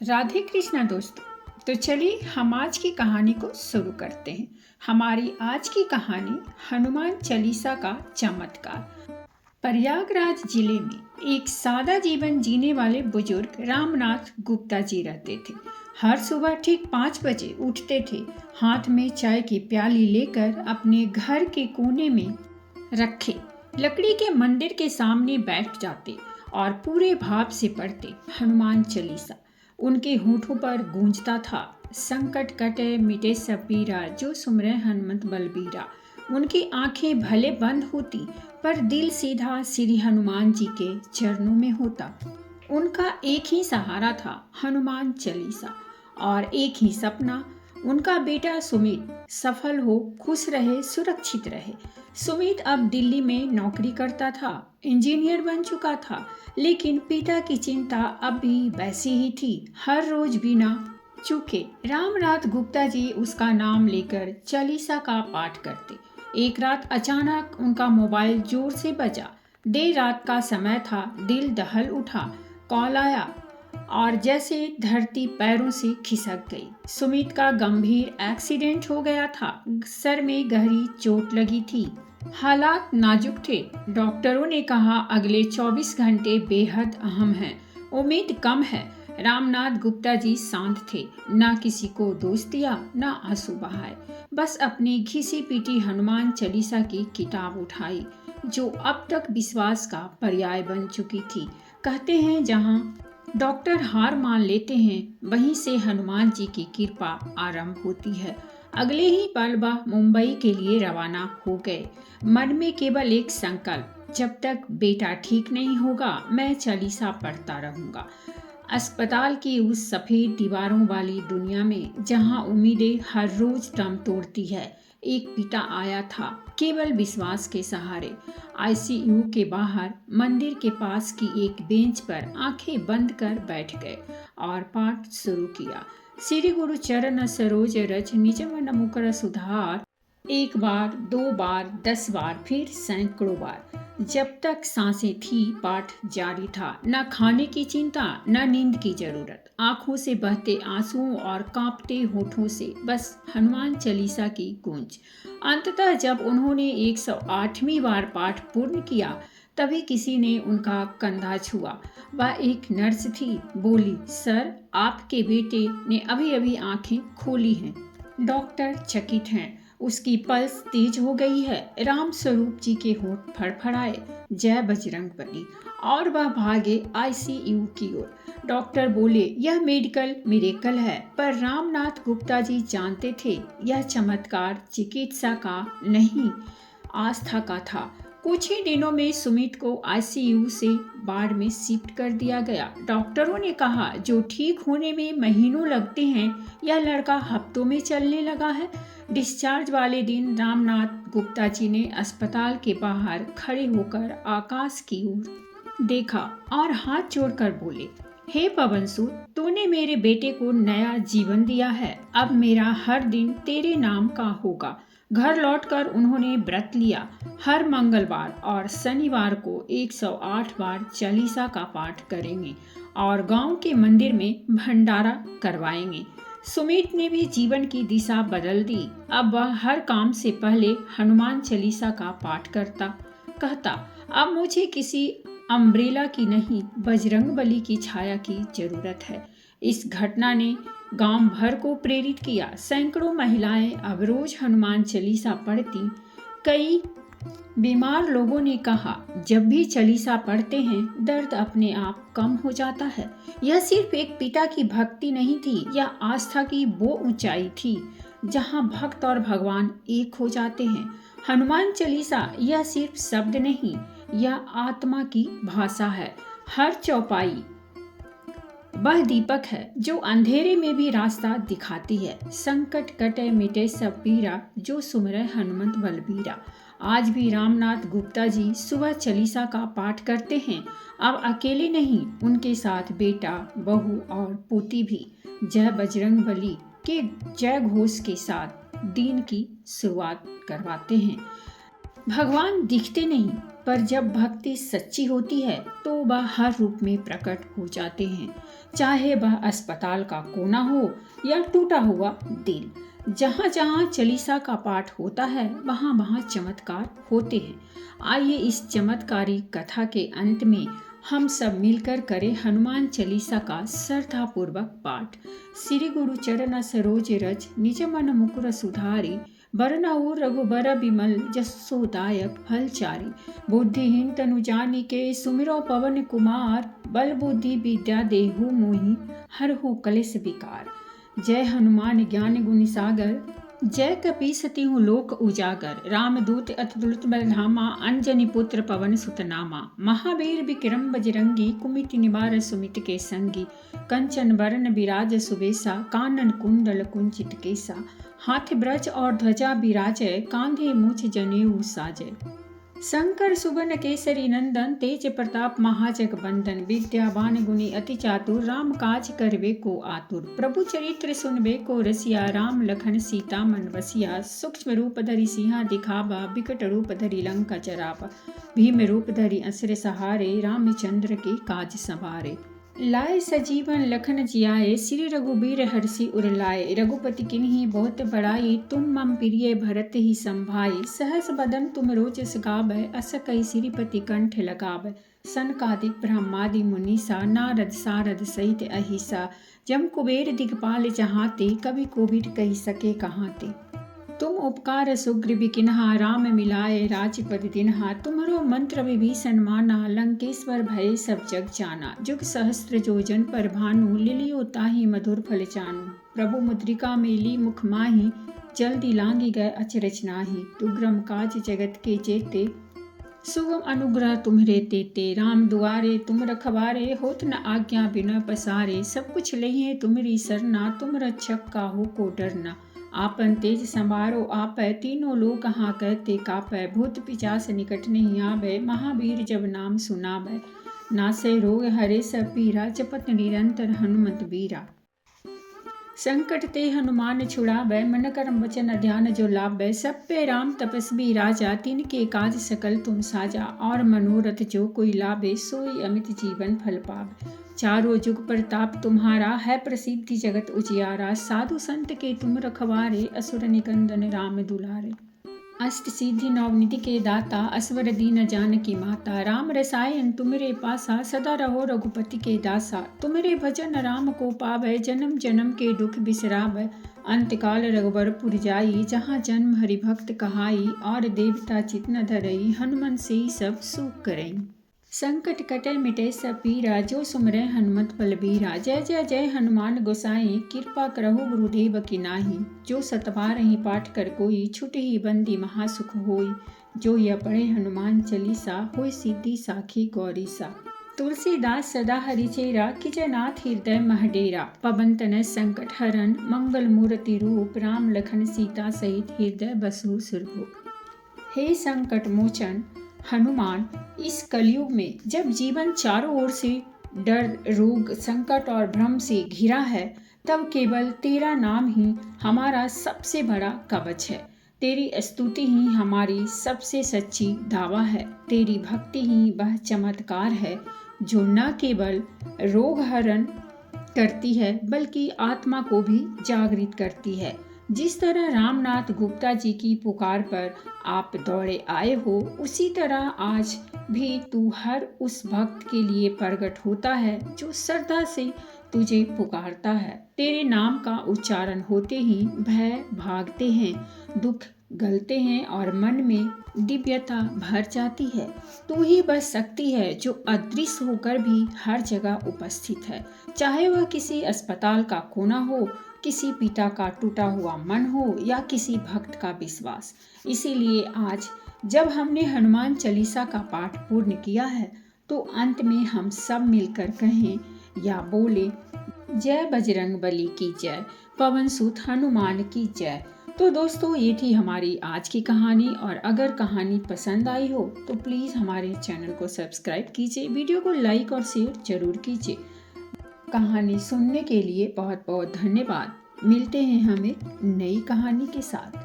राधे कृष्णा दोस्तों। तो चलिए हम आज की कहानी को शुरू करते हैं। हमारी आज की कहानी हनुमान चालीसा का चमत्कार। प्रयागराज जिले में एक सादा जीवन जीने वाले बुजुर्ग रामनाथ गुप्ता जी रहते थे। हर सुबह ठीक 5 बजे उठते थे, हाथ में चाय की प्याली लेकर अपने घर के कोने में रखे लकड़ी के मंदिर के सामने बैठ जाते और पूरे भाव से पढ़ते हनुमान चालीसा। उनके होठों पर गूंजता था, संकट कटे मिटे सब पीरा, जो सुमरे हनुमत बलबीरा। उनकी आंखें भले बंद होती पर दिल सीधा श्री हनुमान जी के चरणों में होता। उनका एक ही सहारा था, हनुमान चालीसा, और एक ही सपना, उनका बेटा सुमित सफल हो, खुश रहे, सुरक्षित रहे। सुमित अब दिल्ली में नौकरी करता था, इंजीनियर बन चुका था, लेकिन पिता की चिंता अब भी वैसी ही थी। हर रोज बिना चूके रामनाथ गुप्ता जी उसका नाम लेकर चालीसा का पाठ करते। एक रात अचानक उनका मोबाइल जोर से बजा। देर रात का समय था, दिल दहल उठा। कॉल आया और जैसे धरती पैरों से खिसक गई। सुमित का गंभीर एक्सीडेंट हो गया था, सर में गहरी चोट लगी थी, हालात नाजुक थे। डॉक्टरों ने कहा अगले 24 घंटे बेहद अहम हैं, उम्मीद कम है। रामनाथ गुप्ता जी शांत थे, ना किसी को दोष दिया, ना आंसू बहाए, बस अपनी घिसी पीटी हनुमान चालीसा की किताब उठाई, जो अब तक विश्वास का पर्याय बन चुकी थी। कहते हैं जहाँ डॉक्टर हार मान लेते हैं, वहीं से हनुमान जी की कृपा आरंभ होती है। अगले ही पल वह मुंबई के लिए रवाना हो गए। मन में केवल एक संकल्प, जब तक बेटा ठीक नहीं होगा मैं चालीसा पढ़ता रहूंगा। अस्पताल की उस सफेद दीवारों वाली दुनिया में जहां उम्मीदें हर रोज दम तोड़ती है, एक पिता आया था, केवल विश्वास के सहारे। आईसीयू के बाहर मंदिर के पास की एक बेंच पर आंखें बंद कर बैठ गए और पाठ शुरू किया। श्री गुरु चरण सरोज रज निज मन मुकर सुधार। एक बार, 2 बार, 10 बार, फिर सैकड़ों बार। जब तक सांसें थी पाठ जारी था। न खाने की चिंता, न नींद की जरूरत। आंखों से बहते आंसुओं और कांपते होठों से बस हनुमान चालीसा की गूंज। अंततः जब उन्होंने 108वीं बार पाठ पूर्ण किया, तभी किसी ने उनका कंधा छुआ। वह एक नर्स थी। बोली, सर, आपके बेटे ने अभी अभी आंखें खोली हैं। डॉक्टर चकित हैं, उसकी पल्स तेज हो गई है। राम स्वरूप जी के होंठ फड़फड़ाए, जय बजरंगबली, और वह भागे आईसीयू की ओर। डॉक्टर बोले, यह मेडिकल मिरेकल है, पर रामनाथ गुप्ता जी जानते थे यह चमत्कार चिकित्सा का नहीं, आस्था का था। कुछ ही दिनों में सुमित को आईसीयू से वार्ड में शिफ्ट कर दिया गया। डॉक्टरों ने कहा, जो ठीक होने में महीनों लगते हैं, यह लड़का हफ्तों में चलने लगा है। डिस्चार्ज वाले दिन रामनाथ गुप्ता जी ने अस्पताल के बाहर खड़े होकर आकाश की ओर देखा और हाथ जोड़कर बोले, हे पवनसुत, तूने मेरे बेटे को नया जीवन दिया है। अब मेरा हर दिन तेरे नाम का होगा। घर लौटकर उन्होंने व्रत लिया। हर मंगलवार और शनिवार को 108 बार चालीसा का पाठ करेंगे और गांव के मंदिर में भंडारा करवाएंगे। सुमित ने भी जीवन की दिशा बदल दी। अब वह हर काम से पहले हनुमान चालीसा का पाठ करता। कहता, अब मुझे किसी अम्ब्रेला की नहीं, बजरंगबली की छाया की जरूरत है। इस घटना ने गांव भर को प्रेरित किया। सैकड़ों महिलाएं अब रोज हनुमान चालीसा पढ़ती। कई बीमार लोगों ने कहा, जब भी चालीसा पढ़ते हैं दर्द अपने आप कम हो जाता है। यह सिर्फ एक पिता की भक्ति नहीं थी, यह आस्था की वो ऊंचाई थी जहां भक्त और भगवान एक हो जाते हैं। हनुमान चालीसा यह सिर्फ शब्द नहीं, यह आत्मा की भाषा है। हर चौपाई वह दीपक है जो अंधेरे में भी रास्ता दिखाती है। संकट कटे मिटे सब पीरा, जो सुमरे हनुमत बलबीरा। आज भी रामनाथ गुप्ता जी सुबह चालीसा का पाठ करते हैं। अब अकेले नहीं, उनके साथ बेटा, बहू और पोती भी जय बजरंगबली के जय घोष के साथ दिन की शुरुआत करवाते हैं। भगवान दिखते नहीं, पर जब भक्ति सच्ची होती है तो वह हर रूप में प्रकट हो जाते हैं, चाहे वह अस्पताल का कोना हो या टूटा हुआ दिल। जहाँ जहाँ चालीसा का पाठ होता है वहाँ वहाँ चमत्कार होते हैं। आइए इस चमत्कारी कथा के अंत में हम सब मिलकर करें हनुमान चालीसा का श्रद्धापूर्वक पाठ। श्री गुरु चरण सरोज रज निज मन मुकुर सुधारी, बरनऊ रघुबर बिमल जसोदायक फलचारी। बुद्धिहीन तनु जानिके सुमिरो पवन कुमार, बल बुद्धि विद्या देहु मोहि हरहु कलेश विकार। जय हनुमान ज्ञान गुण सागर, जय कपीस तिहु लोक उजागर। रामदूत अतुलित बलधामा, अंजनी पुत्र पवन सुत नामा। महावीर विक्रम बजरंगी, कुमिति निवार सुमित के संगी। कंचन वरण विराज सुबेसा, कानन कुंडल कुंचित केसा। हाथ ब्रज और ध्वजा विराजय, कांधे मूछ जनेऊ साजय। शंकर सुवन केसरी नंदन, तेज प्रताप महाजगबंदन। विद्यावान गुणी अति चातुर, राम काज करवे को आतुर। प्रभु चरित्र सुनबे को रसिया, राम लखन सीता मन बसिया। सूक्ष्म रूप धरि सिंहा दिखावा, विकट रूप धरि लंका जरावा। भीम रूप धरि असुर सहारे, रामचंद्र के काज सवारे। लाए सजीवन लखन जियाए, श्री रघुबीर हरषि उर लाए। रघुपति किन्हीं बहुत बड़ाई, तुम मम प्रिय भरत ही संभाई। सहस बदन तुम रोजस गावै, अस कहि श्रीपति कंठ लगावै। सनकादिक ब्रह्मादि मुनीसा, नारद सारद सहित अहिसा। जम कुबेर दिगपाल जहाते, कवि कोविद कहि सके कहाते। तुम उपकार सुग्रीव किन्हा, राम मिलाए राजपद दिन्हा। तुम्हरो मंत्र विभीषण माना, लंकेश्वर भय सब जग जाना। जुग सहस्त्र जोजन पर भानु, लिलियो ताहि मधुर फल जानू। प्रभु मुद्रिका मेली मुख माहि, जल्दी लांगी गए अचरज नाहि। दुर्गम काज जगत के जेते, सुगम अनुग्रह तुम्हरे तेते। राम दुआरे तुम रखवारे, होत न आज्ञा बिना पसारे। सब कुछ लइए तुम्हरी सरना, तुम रक्षक काहू को डरना। आपन तेज संवारो आपै, तीनों लोक हांकते कापै। भूत पिशाच निकट नहीं आबै, महावीर जब नाम सुनाबै। नासै रोग हरे सब पीरा, जपत निरंतर हनुमत बीरा। संकट ते हनुमान छुड़ाबै, मन कर्म वचन ध्यान जो लाभै। सब पे राम तपस्वी राजा, तिनके काज सकल तुम साजा। और मनोरथ जो कोई लाभे, सोई अमित जीवन फल पावे। चारों जुग प्रताप तुम्हारा, है प्रसिद्धि जगत उजियारा। साधु संत के तुम रखवारे, असुर निकंदन राम दुलारे। अष्ट सिद्धि नवनिधि के दाता, असवर दीन जानकी माता। राम रसायन तुमरे पासा, सदा रहो रघुपति के दासा। तुमरे भजन राम को पावै, जन्म जन्म के दुख बिसरावै। अंत काल रघुबरपुर जाई, जहाँ जन्म हरि भक्त कहाई। और देवता चित न धरई, हनुमन से सब सुख करई। संकट कटे मिटे सब पीरा, जो सुमरै हनुमत बलबीरा। जय जय जय हनुमान गोसाई, कृपा करहु गुरुदेव की नाहि। जो सतबार ही पाठ कर कोई, छुट ही बंदी महासुख होई। जो यह पढ़े हनुमान चालीसा, होय सिद्धि साखी गौरीसा। तुलसीदास सदा हरिचेरा, कीजय नाथ हृदय मह डेरा। पवन तनय संकट हरन, मंगल मूर्ति रूप। राम लखन सीता सहित हृदय बसहु सुरभूप। हे संकट मोचन हनुमान, इस कलयुग में जब जीवन चारों ओर से डर रोग संकट और भ्रम से घिरा है, तब केवल तेरा नाम ही हमारा सबसे बड़ा कवच है। तेरी स्तुति ही हमारी सबसे सच्ची दावा है। तेरी भक्ति ही वह चमत्कार है जो न केवल रोग हरण करती है बल्कि आत्मा को भी जागृत करती है। जिस तरह रामनाथ गुप्ता जी की पुकार पर आप दौड़े आए हो, उसी तरह आज भी तू हर उस भक्त के लिए प्रकट होता है जो श्रद्धा से तुझे पुकारता है। तेरे नाम का उच्चारण होते ही भय भागते हैं, दुख गलते हैं और मन में दिव्यता भर जाती है। तू ही बस शक्ति है जो अदृश्य होकर भी हर जगह उपस्थित है, चाहे वह किसी अस्पताल का कोना हो, किसी पिता का टूटा हुआ मन हो या किसी भक्त का विश्वास। इसीलिए आज जब हमने हनुमान चालीसा का पाठ पूर्ण किया है, तो अंत में हम सब मिलकर कहें या बोले, जय बजरंगबली की जय, पवन सुत हनुमान की जय। तो दोस्तों, ये थी हमारी आज की कहानी, और अगर कहानी पसंद आई हो तो प्लीज़ हमारे चैनल को सब्सक्राइब कीजिए, वीडियो को लाइक और शेयर जरूर कीजिए। कहानी सुनने के लिए बहुत बहुत धन्यवाद। मिलते हैं हम एक नई कहानी के साथ।